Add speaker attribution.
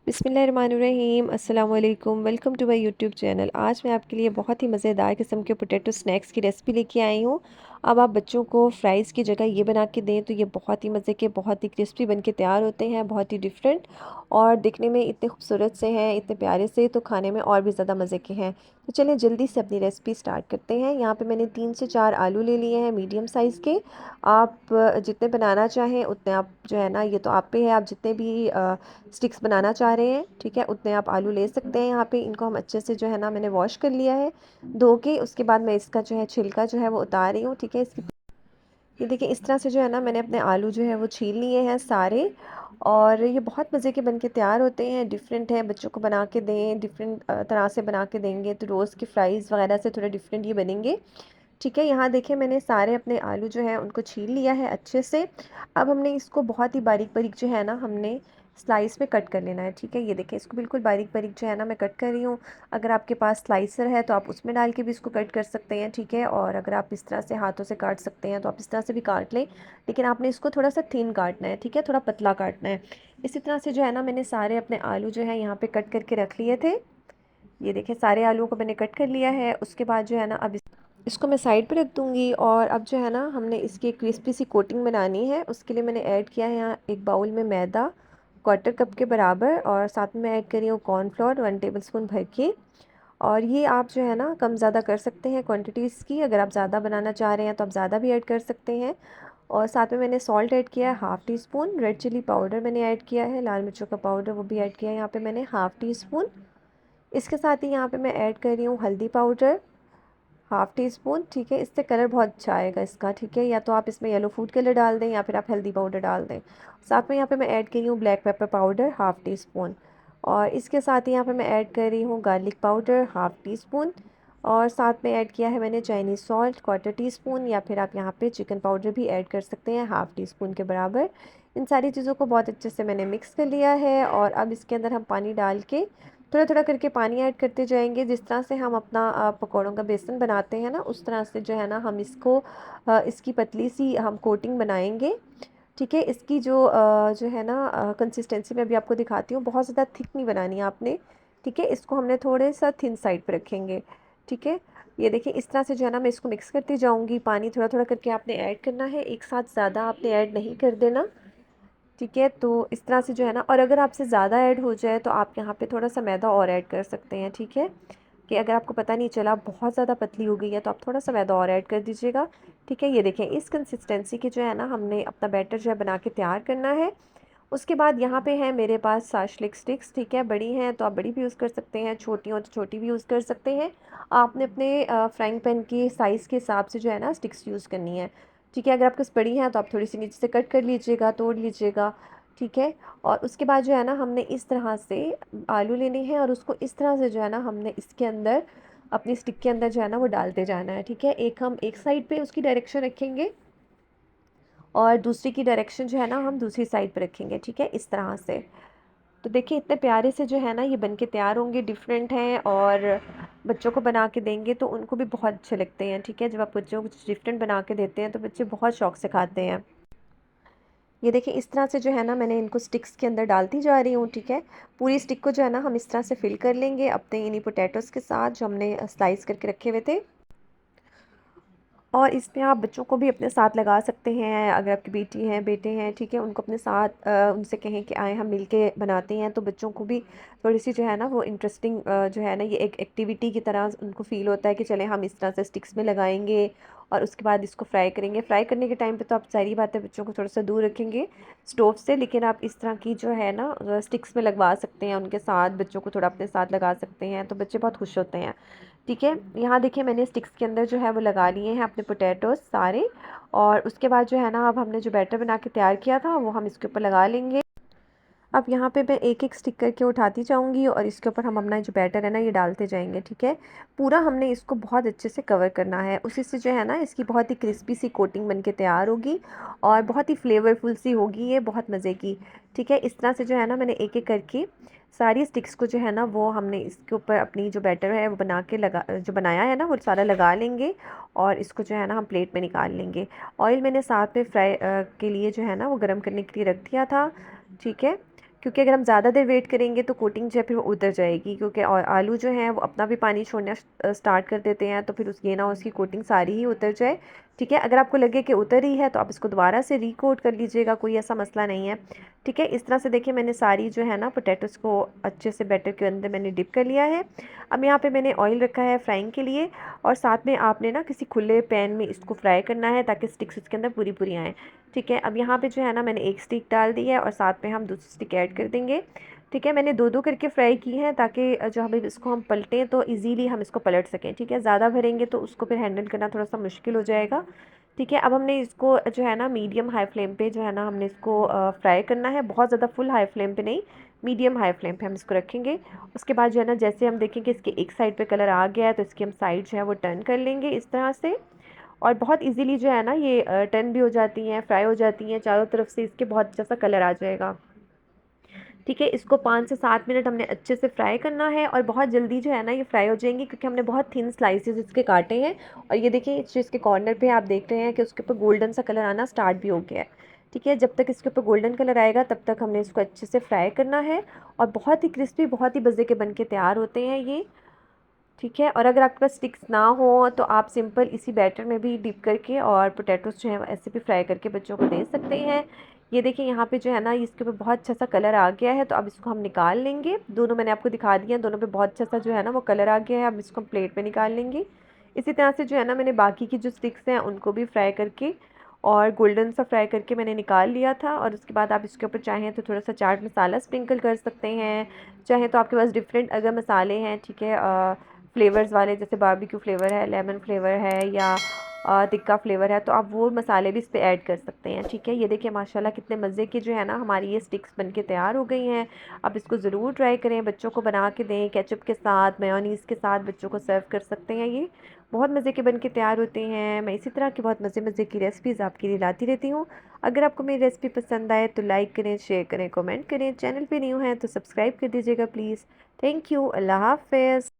Speaker 1: बिस्मिल्लाहिर्रहमानिर्रहीम अस्सलाम वालेकुम। Welcome to my YouTube channel. आज मैं आपके लिए बहुत ही मज़ेदार किस्म के पोटैटो स्नैक्स की रेसिपी लेके आई हूँ। अब आप बच्चों को फ्राइज़ की जगह ये बना के दें तो ये बहुत ही मज़े के, बहुत ही क्रिस्पी बन के तैयार होते हैं, बहुत ही डिफरेंट और दिखने में इतने खूबसूरत से हैं, इतने प्यारे से, तो खाने में और भी ज़्यादा मज़े के हैं। तो चलिए जल्दी से अपनी रेसिपी स्टार्ट करते हैं। यहाँ पर मैंने 3 से 4 आलू ले लिए हैं मीडियम साइज़ के। आप जितने बनाना चाहें उतने आप जो है ना, ये तो आप पे है, आप जितने भी स्टिक्स बनाना चाह रहे हैं, ठीक है, उतने आप आलू ले सकते हैं। यहाँ पे इनको हम अच्छे से जो है ना, मैंने वॉश कर लिया है धो के। उसके बाद मैं इसका जो है छिलका जो है वो उतार रही हूँ, ठीक है। इसकी ये देखिए इस तरह से जो है ना, मैंने अपने आलू जो है वो छील लिए हैं सारे। और ये बहुत मज़े के बन के तैयार होते हैं, डिफरेंट है। बच्चों को बना के दें, डिफरेंट तरह से बना के देंगे तो रोज़ की फ्राइज़ वगैरह से थोड़ा डिफरेंट ये बनेंगे, ठीक है। यहाँ देखिए मैंने सारे अपने आलू जो है उनको छील लिया है अच्छे से। अब हमने इसको बहुत ही बारीक बारीक जो है ना, हमने स्लाइस में कट कर लेना है, ठीक है। ये देखिए इसको बिल्कुल बारीक बारीक जो है ना मैं कट कर रही हूँ। अगर आपके पास स्लाइसर है तो आप उसमें डाल के भी इसको कट कर सकते हैं, ठीक है। और अगर आप इस तरह से हाथों से काट सकते हैं तो आप इस तरह से भी काट लें, लेकिन आपने इसको थोड़ा सा थिन काटना है, ठीक है, थोड़ा पतला काटना है। इसी तरह से जो है ना, मैंने सारे अपने आलू जो है यहाँ पे कट करके रख लिए थे। ये देखिए सारे आलूओं को मैंने कट कर लिया है। उसके बाद जो है ना, अब इसको मैं साइड पे रख दूँगी। और अब जो है ना, हमने इसकी क्रिस्पी सी कोटिंग बनानी है। उसके लिए मैंने ऐड किया है यहाँ एक बाउल में मैदा, क्वार्टर कप के बराबर, और साथ में ऐड करी हूँ कॉर्नफ्लोर 1 टेबलस्पून भर के। और ये आप जो है ना कम ज़्यादा कर सकते हैं क्वांटिटीज़ की। अगर आप ज़्यादा बनाना चाह रहे हैं तो आप ज़्यादा भी ऐड कर सकते हैं। और साथ में मैंने सॉल्ट ऐड किया है half teaspoon, red chilli powder मैंने ऐड किया है, लाल मिर्चों का पाउडर वो भी ऐड किया है यहाँ पे मैंने हाफ़ टी स्पून। इसके साथ ही यहाँ पे मैं ऐड कर रही हूँ हल्दी पाउडर हाफ़ टी स्पून, ठीक है। इससे कलर बहुत अच्छा आएगा इसका, ठीक है। या तो आप इसमें येलो फूड कलर डाल दें या फिर आप हल्दी पाउडर डाल दें। साथ में यहाँ पे मैं ऐड कर रही हूँ black pepper powder half tea spoon. और इसके साथ ही यहाँ पे मैं ऐड कर रही हूँ garlic powder half tea spoon. और साथ में ऐड किया है मैंने Chinese salt quarter tea spoon, या फिर आप यहाँ पे चिकन पाउडर भी ऐड कर सकते हैं हाफ़ टी स्पून के बराबर। इन सारी चीज़ों को बहुत अच्छे से मैंने मिक्स कर लिया है। और अब इसके अंदर हम पानी डाल के थोड़ा थोड़ा करके पानी ऐड करते जाएंगे। जिस तरह से हम अपना पकौड़ों का बेसन बनाते हैं ना, उस तरह से जो है ना हम इसको इसकी पतली सी हम कोटिंग बनाएंगे, ठीक है। इसकी जो है ना कंसिस्टेंसी मैं अभी आपको दिखाती हूँ। बहुत ज़्यादा थिक नहीं बनानी है आपने, ठीक है। इसको हमने थोड़े सा थिन साइड पे रखेंगे, ठीक है। ये देखिए इस तरह से जो है ना मैं इसको मिक्स करती जाऊँगी। पानी थोड़ा थोड़ा करके आपने ऐड करना है, एक साथ ज़्यादा आपने ऐड नहीं कर देना, ठीक है। तो इस तरह से जो है ना, और अगर आपसे ज़्यादा ऐड हो जाए तो आप यहाँ पे थोड़ा सा मैदा और ऐड कर सकते हैं, ठीक है। कि अगर आपको पता नहीं चला बहुत ज़्यादा पतली हो गई है तो आप थोड़ा सा मैदा और ऐड कर दीजिएगा, ठीक है। ये देखें इस कंसिस्टेंसी के जो है ना, हमने अपना बैटर जो है बना के तैयार करना है। उसके बाद यहाँ पे है मेरे पास साशलिक स्टिक्स, ठीक है। बड़ी हैं तो आप बड़ी भी यूज़ कर सकते हैं, छोटी हो तो छोटी भी यूज़ कर सकते हैं। आपने अपने फ्राइंग पैन की साइज़ के हिसाब से जो है ना स्टिक्स यूज़ करनी है, ठीक है। अगर आपके पास बड़ी हैं तो आप थोड़ी सी नीचे से कट कर लीजिएगा, तोड़ लीजिएगा, ठीक है। और उसके बाद जो है ना, हमने इस तरह से आलू लेने हैं और उसको इस तरह से जो है ना, हमने इसके अंदर अपनी स्टिक के अंदर जो है ना वो डालते जाना है, ठीक है। एक हम एक साइड पे उसकी डायरेक्शन रखेंगे और दूसरी की डायरेक्शन जो है ना हम दूसरी साइड पे रखेंगे, ठीक है, इस तरह से। तो देखिए इतने प्यारे से जो है ना ये बन के तैयार होंगे, डिफरेंट हैं। और बच्चों को बना के देंगे तो उनको भी बहुत अच्छे लगते हैं, ठीक है। जब आप बच्चों को कुछ डिफरेंट बना के देते हैं तो बच्चे बहुत शौक से खाते हैं। ये देखिए इस तरह से जो है ना, मैंने इनको स्टिक्स के अंदर डालती जा रही हूँ, ठीक है। पूरी स्टिक को जो है ना हम इस तरह से फिल कर लेंगे अपने इन्हीं पोटैटोज़ के साथ जो हमने स्लाइस करके रखे हुए थे। और इसमें आप बच्चों को भी अपने साथ लगा सकते हैं। अगर आपकी बेटी हैं, बेटे हैं, ठीक है, उनको अपने साथ उनसे कहें कि आए हम मिलके बनाते हैं, तो बच्चों को भी थोड़ी सी जो है ना वो इंटरेस्टिंग जो है ना, ये एक एक्टिविटी की तरह उनको फ़ील होता है कि चलें हम इस तरह से स्टिक्स में लगाएंगे और उसके बाद इसको फ्राई करेंगे। फ्राई करने के टाइम पे तो आप सारी बातें बच्चों को थोड़ा सा दूर रखेंगे स्टोव से, लेकिन आप इस तरह की जो है ना स्टिक्स में लगवा सकते हैं उनके साथ, बच्चों को थोड़ा अपने साथ लगा सकते हैं, तो बच्चे बहुत खुश होते हैं, ठीक है। यहाँ देखिए मैंने स्टिक्स के अंदर जो है वो लगा लिए हैं अपने पोटैटोज़ सारे। और उसके बाद जो है ना, अब हमने जो बैटर बना के तैयार किया था वो हम इसके ऊपर लगा लेंगे। अब यहाँ पे मैं एक एक स्टिक करके उठाती जाऊँगी और इसके ऊपर हम अपना जो बैटर है ना ये डालते जाएंगे, ठीक है। पूरा हमने इसको बहुत अच्छे से कवर करना है, उसी से जो है ना इसकी बहुत ही क्रिस्पी सी कोटिंग बन के तैयार होगी और बहुत ही फ्लेवरफुल सी होगी ये, बहुत मज़े की, ठीक है। इस तरह से जो है ना मैंने एक एक करके सारी स्टिक्स को जो है ना वो हमने इसके ऊपर अपनी जो बैटर है वो बना के लगा, जो बनाया है ना वो सारा लगा लेंगे। और इसको जो है ना हम प्लेट में निकाल लेंगे। ऑयल मैंने साथ में फ्राई के लिए जो है ना वो गर्म करने के लिए रख दिया था, ठीक है। क्योंकि अगर हम ज़्यादा देर वेट करेंगे तो कोटिंग जो है फिर वो उतर जाएगी, क्योंकि आलू जो हैं वो अपना भी पानी छोड़ना स्टार्ट कर देते हैं, तो फिर उस ये ना उसकी कोटिंग सारी ही उतर जाए। ठीक है, अगर आपको लगे कि उतर ही है तो आप इसको दोबारा से रीकोट कर लीजिएगा, कोई ऐसा मसला नहीं है। ठीक है, इस तरह से देखिए मैंने सारी जो है ना पोटैटोस को अच्छे से बैटर के अंदर मैंने डिप कर लिया है। अब यहाँ पे मैंने ऑयल रखा है फ्राइंग के लिए, और साथ में आपने ना किसी खुले पैन में इसको फ्राई करना है ताकि स्टिक्स इसके अंदर पूरी पूरी आएँ। ठीक है, अब यहाँ पे जो है ना मैंने एक स्टिक डाल दी है और साथ में हम दूसरी स्टिक ऐड कर देंगे। ठीक है, मैंने दो दो करके फ्राई की हैं ताकि जो हम इसको हम पलटें तो इजीली हम इसको पलट सकें। ठीक है, ज़्यादा भरेंगे तो उसको फिर हैंडल करना थोड़ा सा मुश्किल हो जाएगा। ठीक है, अब हमने इसको जो है ना मीडियम हाई फ्लेम पे जो है ना हमने इसको फ्राई करना है, बहुत ज़्यादा फुल हाई फ्लेम पे नहीं, मीडियम हाई फ्लेम पे हम इसको रखेंगे। उसके बाद जो है ना जैसे हम देखेंगे इसके एक साइड पे कलर आ गया है तो इसकी हम साइड जो है वो टर्न कर लेंगे इस तरह से, और बहुत इजीली जो है ना ये टर्न भी हो जाती हैं, फ्राई हो जाती हैं चारों तरफ से, इसके बहुत अच्छा सा कलर आ जाएगा। ठीक है, इसको 5 से 7 मिनट हमने अच्छे से फ्राई करना है, और बहुत जल्दी जो है ना ये फ्राई हो जाएंगी क्योंकि हमने बहुत थिन स्लाइसेस इसके काटे हैं। और ये देखिए इस चीज़ के कॉर्नर पे आप देख रहे हैं कि उसके ऊपर गोल्डन सा कलर आना स्टार्ट भी हो गया है। ठीक है, जब तक इसके ऊपर गोल्डन कलर आएगा तब तक हमने इसको अच्छे से फ्राई करना है, और बहुत ही क्रिस्पी बहुत ही मज़े के बन के तैयार होते हैं ये। ठीक है, और अगर आपके पास स्टिक्स ना हो तो आप सिंपल इसी बैटर में भी डिप करके और पोटैटोस जो है ऐसे भी फ्राई करके बच्चों को दे सकते हैं। ये देखिए यहाँ पे जो है ना इसके ऊपर बहुत अच्छा सा कलर आ गया है, तो अब इसको हम निकाल लेंगे। दोनों मैंने आपको दिखा दिया, दोनों पे बहुत अच्छा सा जो है ना वो कलर आ गया है, अब इसको हम प्लेट पे निकाल लेंगे। इसी तरह से जो है ना मैंने बाकी की जो स्टिक्स हैं उनको भी फ्राई करके और गोल्डन सा फ्राई करके मैंने निकाल लिया था। और उसके बाद आप इसके ऊपर चाहें तो थोड़ा सा चाट मसाला स्प्रिंकल कर सकते हैं, चाहे तो आपके पास डिफरेंट अगर मसाले हैं, ठीक है, फ्लेवर्स वाले, जैसे बारबेक्यू फ्लेवर है, लेमन फ्लेवर है, या टिक्का फ्लेवर है, तो आप वो मसाले भी इस पे ऐड कर सकते हैं। ठीक है, ये देखिए माशाल्लाह कितने मज़े की जो है ना हमारी ये स्टिक्स बन के तैयार हो गई हैं। आप इसको ज़रूर ट्राई करें, बच्चों को बना के दें, केचप के साथ मेयोनीज़ के साथ बच्चों को सर्व कर सकते हैं। ये बहुत मज़े के बन के तैयार होते हैं। मैं इसी तरह की बहुत मज़े मज़े की रेसिपीज़ आपके लिए लाती रहती हूँ। अगर आपको मेरी रेसिपी पसंद आए तो लाइक करें, शेयर करें, कमेंट करें। चैनल पे न्यू हैं तो सब्सक्राइब कर दीजिएगा प्लीज़। थैंक यू, अल्लाह हाफ़िज़।